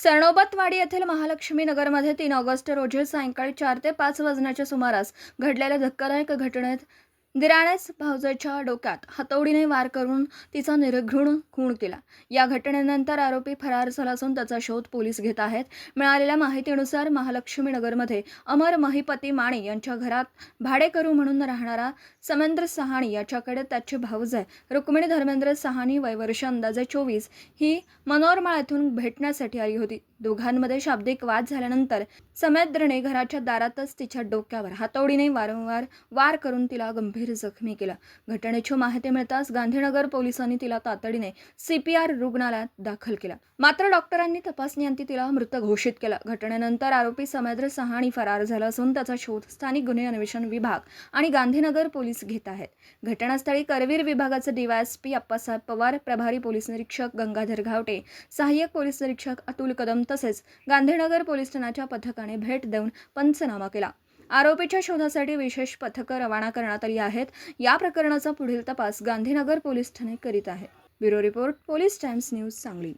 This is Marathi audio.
सरनोबतवाडी येथील महालक्ष्मी नगरमध्ये 3 ऑगस्ट रोजी सायंकाळी 4 ते 5 वाजण्याच्या सुमारास घडलेल्या धक्कादायक घटनेत दिराण्यास भावजेच्या डोक्यात हातोडीने वार करून तिचा निर्घृण खून केला। या घटनेनंतर आरोपी फरार झाला असून त्याचा शोध पोलीस घेत आहेत। मिळालेल्या माहितीनुसार महालक्ष्मी नगरमध्ये अमर महिपती माने यांच्या घरात भाडेकरू म्हणून राहणारा समेंद्र सहानी याच्याकडे त्याची भावजे रुक्मिणी धर्मेंद्र सहानी वय वर्ष अंदाजे 24 ही मनोरमाळ येथून भेटण्यासाठी आली होती। दोघांमध्ये शाब्दिक वाद झाल्यानंतर समेंद्रने घराच्या दारातच तिच्या डोक्यावर हातोडीने वारंवार वार करून तिला गंभीर जखमी केला। घटनेची माहिती मिळताच गांधीनगर पोलिसांनी तिला तातडीने CPR रुग्णालयात दाखल केला, मात्र डॉक्टरांनी तपासणीअंती तिला मृत घोषित केला। घटनेनंतर आरोपी समेंद्र सहानी फरार झाला असून त्याचा शोध स्थानिक गुन्हे अन्वेषण विभाग आणि गांधीनगर पोलीस घेत आहेत। घटनास्थळी करवीर विभागाचे DYSP अप्पासाहेब पवार, प्रभारी पोलीस निरीक्षक गंगाधर घावटे, सहाय्यक पोलीस निरीक्षक अतुल कदम तसेच गांधीनगर पोलीस ठाण्याच्या पथकाने भेट देऊन पंचनामा केला। आरोपीच्या शोधासाठी विशेष पथकं रवाना करण्यात आली आहेत। या प्रकरणाचा पुढील तपास गांधीनगर पोलीस ठाणे करीत आहे। Bureau report, police times news, Sangli.